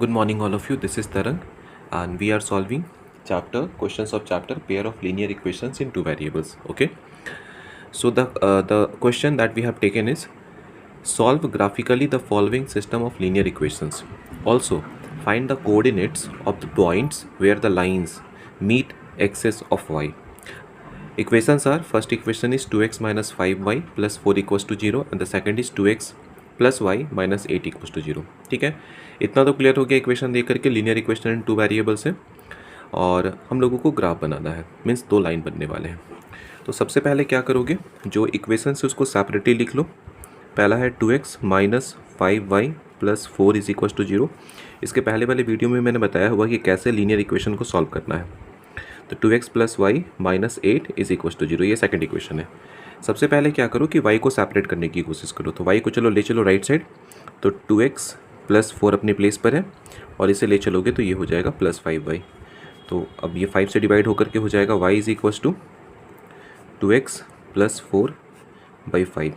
Good morning, all of you. This is Tarang, and we are solving questions of chapter pair of linear equations in two variables. Okay. So the question that we have taken is solve graphically the following system of linear equations. Also, find the coordinates of the points where the lines meet axis of y. Equations are, first equation is 2x minus 5y plus 4 equals to 0 and the second is 2x plus y minus 8 equals to 0. ठीक है, इतना तो clear हो गया equation देख करके. Linear equation in two variables है और हम लोगों को ग्राफ बनाना है, मीन्स दो लाइन बनने वाले हैं. तो सबसे पहले क्या करोगे, जो इक्वेशन है उसको सेपरेटली लिख लो. पहला है 2x minus 5y plus 4 is equals to 0. इसके पहले वाले वीडियो में मैंने बताया हुआ कि कैसे लीनियर इक्वेशन को सॉल्व करना है. तो 2x plus y minus 8 is equals to 0, ये सेकंड इक्वेशन है. सबसे पहले क्या करो कि y को सेपरेट करने की कोशिश करो. तो y को चलो ले चलो राइट साइड. तो 2x प्लस 4 अपनी प्लेस पर है और इसे ले चलोगे तो ये हो जाएगा प्लस 5y. तो अब ये 5 से डिवाइड होकर के हो जाएगा y is equals to 2x plus 4/5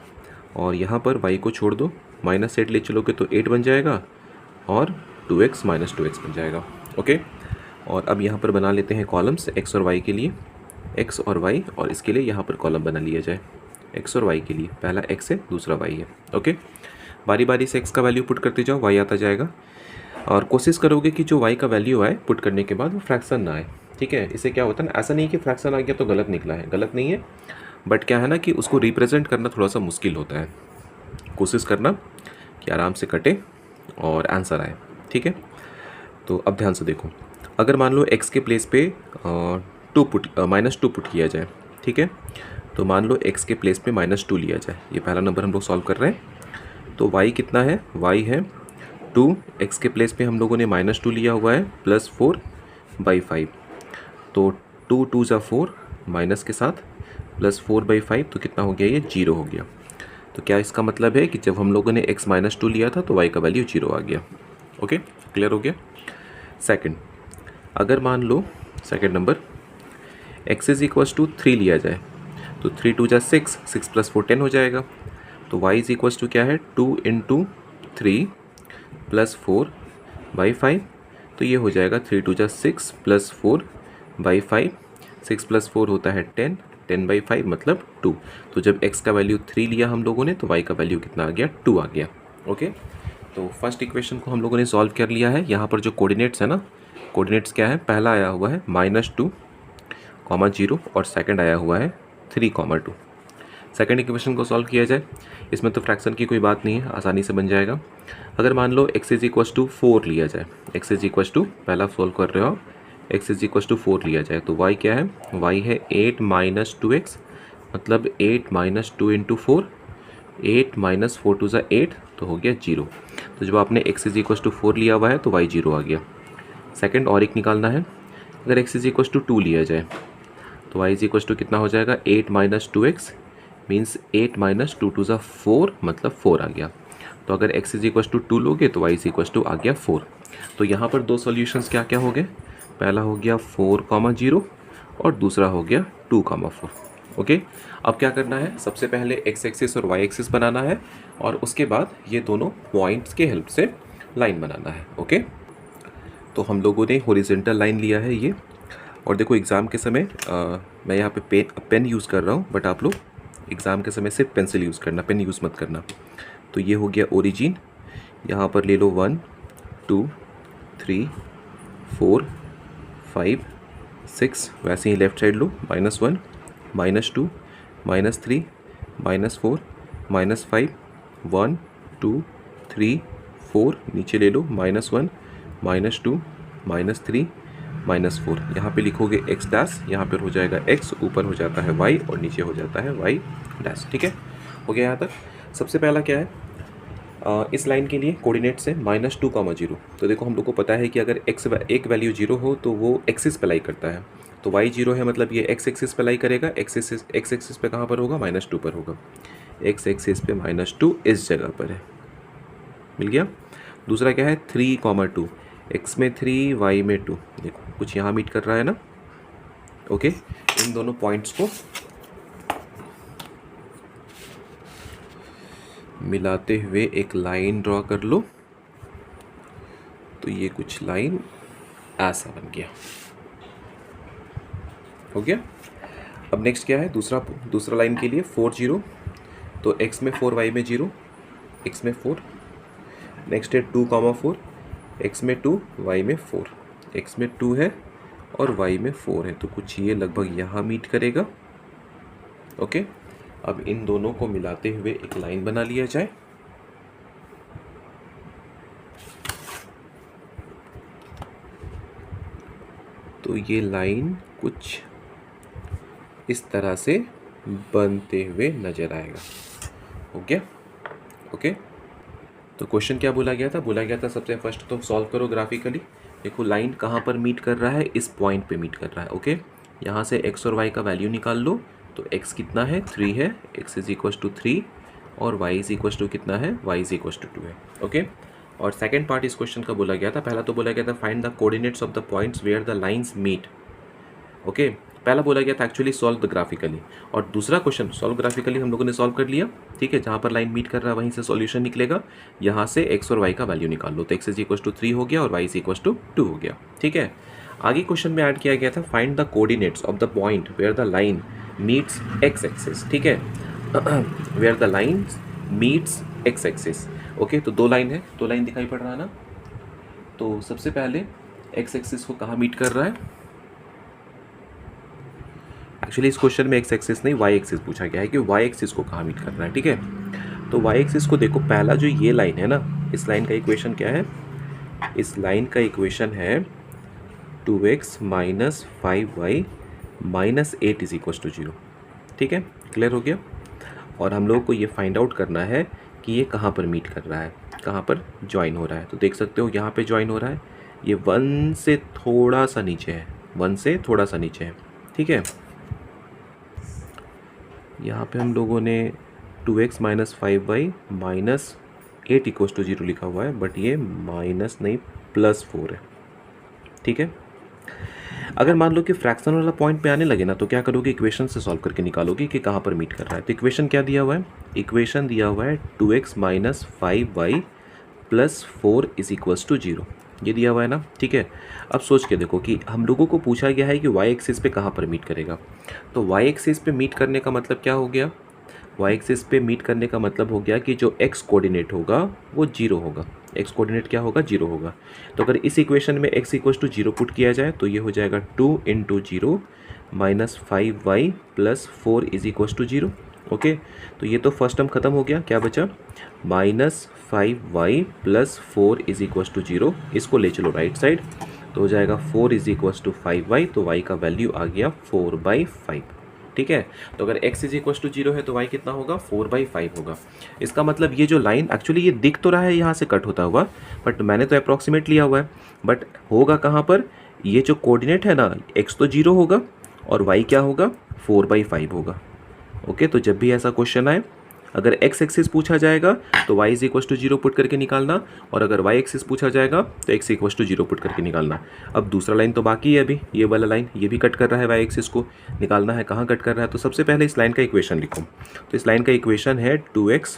और यहाँ पर y को छोड़ दो, माइनस 8 ले चलोगे तो 8 बन जाएगा और 2x माइनस 2x बन जाएगा. ओके, और अब यहाँ पर बना लेते हैं कॉलम्स x और y के लिए, x और y, और इसके लिए यहाँ पर कॉलम बना लिया जाए. x और y के लिए पहला x है, दूसरा y है. ओके, बारी बारी से x का वैल्यू पुट करते जाओ, y आता जाएगा. और कोशिश करोगे कि जो y का वैल्यू आए पुट करने के बाद वो फ्रैक्शन ना आए. ठीक है, इससे क्या होता है ना, ऐसा नहीं कि फ्रैक्शन आ गया तो गलत निकला है, गलत नहीं है, बट क्या है ना कि उसको रिप्रेजेंट करना थोड़ा सा मुश्किल होता है. कोशिश करना कि आराम से कटे और आंसर आए. ठीक है, तो अब ध्यान से देखो. अगर मान लो x के प्लेस पे -2 पुट किया जाए. ठीक है, तो मान लो x के प्लेस पे -2 लिया जाए. ये पहला नंबर हम लोग सॉल्व कर रहे हैं. तो y कितना है, y है 2, x के प्लेस पे हम लोगों ने -2 लिया हुआ है प्लस 4/5. तो 2 2 जा 4 माइनस के साथ प्लस 4/5, तो कितना हो गया, ये 0 हो गया. तो क्या इसका मतलब है कि जब हम लोगों ने x -2 लिया था तो y का वैल्यू 0 आ गया. ओके, क्लियर हो गया. सेकंड, अगर मान लो second number x is equals to 3 लिया जाए तो 3 2 जा 6, 6 प्लस 4 10 हो जाएगा. तो y इज इक्वल्स टू क्या है, 2 इंटू 3 प्लस 4/5. तो ये हो जाएगा 3 2 जा 6 प्लस 4/5. 6 प्लस 4 होता है 10, 10/5 मतलब 2. तो जब x का वैल्यू 3 लिया हम लोगों ने तो y का वैल्यू कितना आ गया, 2 आ गया. ओके, तो फर्स्ट इक्वेशन को हम लोगों ने सॉल्व कर लिया है. यहाँ पर जो कोऑर्डिनेट्स है ना, कोऑर्डिनेट्स क्या है, पहला आया हुआ है -2, 0 और सेकंड आया हुआ है 3, 2. सेकंड इक्वेशन को सॉल्व किया जाए, इसमें तो फ्रैक्शन की कोई बात नहीं है, आसानी से बन जाएगा. अगर मान लो x इज इक्वस टू 4 लिया जाए, x इज इक्वस टू, पहला सॉल्व कर रहे हो, x इज इक्वस टू 4 लिया जाए तो y क्या है, y है 8 माइनस 2x, मतलब 8 माइनस 2 इंटू 4, 8 माइनस 4 2 ज़ा 8, तो हो गया 0. तो जब आपने x इज इक्वस टू 4 लिया हुआ है तो y 0 आ गया. सेकंड और एक निकालना है. अगर x इज इक्वस टू 2 लिया जाए तो y इज इक्वस टू कितना हो जाएगा, 8 माइनस 2x मीन्स 8 माइनस 2 2 ज़ा 4, मतलब 4 आ गया. तो अगर x इज इक्वस टू 2 लोगे तो y इज इक्वस टू आ गया 4. तो यहाँ पर दो सॉल्यूशंस क्या क्या हो गए, पहला हो गया 4, 0 और दूसरा हो गया 2, 4. ओके, अब क्या करना है, सबसे पहले x एक्सिस और y एक्सिस बनाना है और उसके बाद ये दोनों पॉइंट्स के हेल्प से लाइन बनाना है. ओके, तो हम लोगों ने हॉरिजॉन्टल लाइन लिया है ये. और देखो एग्ज़ाम के समय मैं यहाँ पे पेन यूज़ कर रहा हूँ, बट आप लोग एग्ज़ाम के समय सिर्फ पेंसिल यूज़ करना, पेन यूज़ मत करना. तो ये हो गया ओरिजिन, यहाँ पर ले लो 1 2 3 4 5 6, वैसे ही लेफ़्ट साइड लो, -1 -2 -3 -4 -5 1 2 3 4, नीचे ले लो -1 -2 -3 -4. यहाँ पे लिखोगे x डैश, यहाँ पर हो जाएगा x, ऊपर हो जाता है y और नीचे हो जाता है y डैश. ठीक है, हो गया यहाँ तक. सबसे पहला क्या है, इस लाइन के लिए कोऑर्डिनेट्स है -2, 0. तो देखो हम लोग को पता है कि अगर x एक वैल्यू 0 हो तो वो एक्सिस पे लाई करता है. तो y 0 है मतलब ये x एक्सिस पे लाई करेगा. x एक्सिस पे कहाँ पर होगा, -2 पर होगा. x एक्सिस पे -2 इस जगह पर है, मिल गया. दूसरा क्या है 3, 2, x में 3 y में 2. देखो कुछ यहाँ मीट कर रहा है ना. ओके, इन दोनों पॉइंट्स को मिलाते हुए एक लाइन ड्रॉ कर लो. तो ये कुछ लाइन ऐसा बन गया, हो गया। अब नेक्स्ट क्या है, दूसरा लाइन के लिए 4 0, तो x में 4 y में 0, x में 4। नेक्स्ट है 2,4, x में 2 y में 4, x में 2 है और y में 4 है, तो कुछ ये लगभग यहाँ मीट करेगा। ओके, अब इन दोनों को मिलाते हुए एक लाइन बना लिया जाए। तो ये लाइन कुछ इस तरह से बनते हुए नजर आएगा, हो गया। ओके, तो क्वेश्चन क्या बोला गया था, सबसे फर्स्ट तो सॉल्व करो ग्राफिकली। देखो लाइन कहाँ पर मीट कर रहा है, इस पॉइंट पे मीट कर रहा है। ओके, यहाँ से x और y का वैल्यू निकाल लो। तो x कितना है, 3 है, x इज इक्वल टू 3, और y इज इक्वल टू कितना है, y इज इक्वल टू 2 है। ओके, और सेकेंड पार्ट इस क्वेश्चन का बोला गया था, पहला तो बोला गया था find the coordinates of the points where the lines meet. Okay, पहला बोला गया था एक्चुअली सॉल्व द ग्राफिकली, और दूसरा क्वेश्चन सॉल्व ग्राफिकली हम लोगों ने सॉल्व कर लिया। ठीक है, जहाँ पर लाइन मीट कर रहा है वहीं से सॉल्यूशन निकलेगा। यहाँ से x और y का वैल्यू निकाल लो, तो x इज इक्वल टू 3 हो गया और y इज इक्वल टू 2 हो गया। ठीक है, आगे क्वेश्चन में ऐड किया गया था find the coordinates of the point where the line meets x axis. ठीक है, where the line meets x axis. Okay, तो दो लाइन है, दो लाइन दिखाई पड़ रहा है ना। तो सबसे पहले x एक्सिस को कहाँ मीट कर रहा है, एक्चुअली इस क्वेश्चन में x एक्सिस नहीं y एक्सिस पूछा गया है कि y एक्सिस को कहाँ मीट कर रहा है। ठीक है, तो y एक्सिस को देखो, पहला जो ये लाइन है ना, इस लाइन का इक्वेशन क्या है, इस लाइन का इक्वेशन है 2x minus 5y minus 8 is equal to 0। ठीक है, क्लियर हो गया। और हम लोग को ये फाइंड आउट करना है कि ये कहाँ पर मीट कर रहा है, कहाँ पर ज्वाइन हो रहा है। तो देख सकते हो यहाँ पे ज्वाइन हो रहा है, ये 1 से थोड़ा सा नीचे है, 1 से थोड़ा सा नीचे है। ठीक है, यहाँ पे हम लोगों ने 2x minus 5y minus 8 equal to 0 लिखा हुआ है, बट ये माइनस नहीं +4 है। ठीक है, अगर मान लो कि फ्रैक्शन वाला पॉइंट पे आने लगे ना, तो क्या करोगे, इक्वेशन से सॉल्व करके निकालोगे कि कहाँ पर मीट कर रहा है। तो इक्वेशन क्या दिया हुआ है, इक्वेशन दिया हुआ है 2x minus 5y plus 4 is equals to 0, ये दिया हुआ है ना। ठीक है, अब सोच के देखो कि हम लोगों को पूछा गया है कि y एक्सिस पे कहाँ पर मीट करेगा। तो y एक्सिस पे मीट करने का मतलब क्या हो गया, y एक्सिस पे मीट करने का मतलब हो गया कि जो x कोऑर्डिनेट होगा वो 0 होगा, x कोऑर्डिनेट क्या होगा, 0 होगा। तो अगर इस इक्वेशन में x इक्वल टू 0 पुट किया जाए तो ये हो जाएगा 2 into 0 minus 5y plus 4 is equal to 0। Okay, तो ये तो फर्स्ट टर्म खत्म हो गया, क्या बचा, minus 5y plus 4 is equal to 0। इसको ले चलो राइट साइड, तो हो जाएगा 4 इज इक्वल टू 5y, तो y का वैल्यू आ गया 4/5। ठीक है, तो अगर x इज इक्वल टू 0 है तो y कितना होगा, 4/5 होगा। इसका मतलब ये जो लाइन एक्चुअली ये दिख तो रहा है यहाँ से कट होता हुआ, बट मैंने तो अप्रॉक्सीमेट लिया हुआ है, बट होगा कहाँ पर, ये जो कोऑर्डिनेट है ना, x तो 0 होगा और y क्या होगा, 4/5 होगा। ओके, तो जब भी ऐसा क्वेश्चन आए, अगर x एक्सिस पूछा जाएगा तो y is equal to 0 put करके निकालना, और अगर y एक्सिस पूछा जाएगा तो x इक्वल टू 0 पुट करके निकालना। अब दूसरा लाइन तो बाकी है अभी, ये वाला लाइन ये भी कट कर रहा है, y एक्सिस को निकालना है कहाँ कट कर रहा है। तो सबसे पहले इस लाइन का इक्वेशन लिखो, तो इस लाइन का इक्वेशन है 2x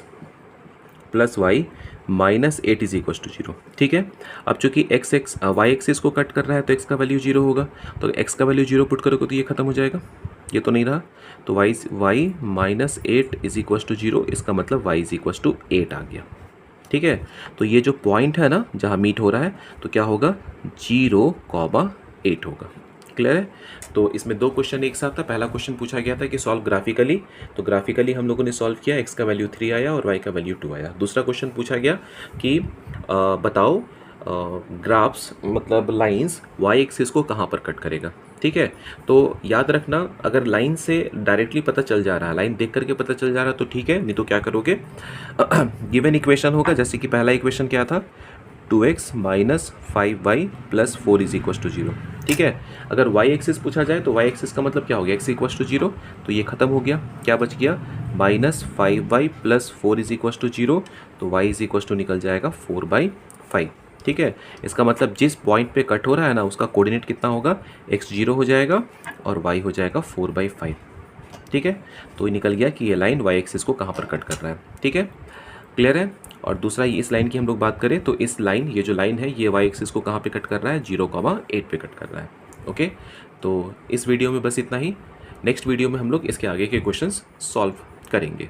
plus y minus 8 is equal to 0। ठीक है, अब चूंकि y एक्सिस को कट कर रहा है तो x का वैल्यू 0 होगा, तो x का वैल्यू 0 पुट करोगे तो ये खत्म हो जाएगा, ये तो नहीं रहा, तो y minus 8 is equal to 0, इसका मतलब y इज इक्वल टू 8 आ गया। ठीक है, तो ये जो पॉइंट है ना जहाँ मीट हो रहा है, तो क्या होगा, 0,8 होगा। क्लियर है, तो इसमें दो क्वेश्चन एक साथ था। पहला क्वेश्चन पूछा गया था कि सॉल्व ग्राफिकली, तो ग्राफिकली हम लोगों ने सॉल्व किया, x का वैल्यू 3 आया और y का वैल्यू 2 आया। दूसरा क्वेश्चन पूछा गया कि बताओ ग्राफ्स मतलब लाइंस y एक्सिस को कहाँ पर कट करेगा। ठीक है, तो याद रखना, अगर लाइन से डायरेक्टली पता चल जा रहा है, लाइन देख करके पता चल जा रहा है तो ठीक है, नहीं तो क्या करोगे, गिवन इक्वेशन होगा, जैसे कि पहला इक्वेशन क्या था, 2x minus 5y plus 4 is equal to 0। ठीक है, अगर y एक्सिस पूछा जाए तो y एक्सिस का मतलब क्या हो गया, x इक्वल टू 0, तो ये खत्म हो गया, क्या बच गया, minus 5y plus 4 is equal to 0, तो y इज इक्वल टू निकल जाएगा 4/5। ठीक है, इसका मतलब जिस पॉइंट पे कट हो रहा है ना, उसका कोऑर्डिनेट कितना होगा, x 0 हो जाएगा और y हो जाएगा 4/5। ठीक है, तो ये निकल गया कि ये लाइन y एक्सिस को कहाँ पर कट कर रहा है। ठीक है, क्लियर है। और दूसरा इस लाइन की हम लोग बात करें तो इस लाइन, ये जो लाइन है ये वाई एक्सिस को कहाँ पे कट कर रहा है, 0,8 पे कट कर रहा है। ओके, तो इस वीडियो में बस इतना ही। नेक्स्ट वीडियो में हम लोग इसके आगे के क्वेश्चंस सॉल्व करेंगे।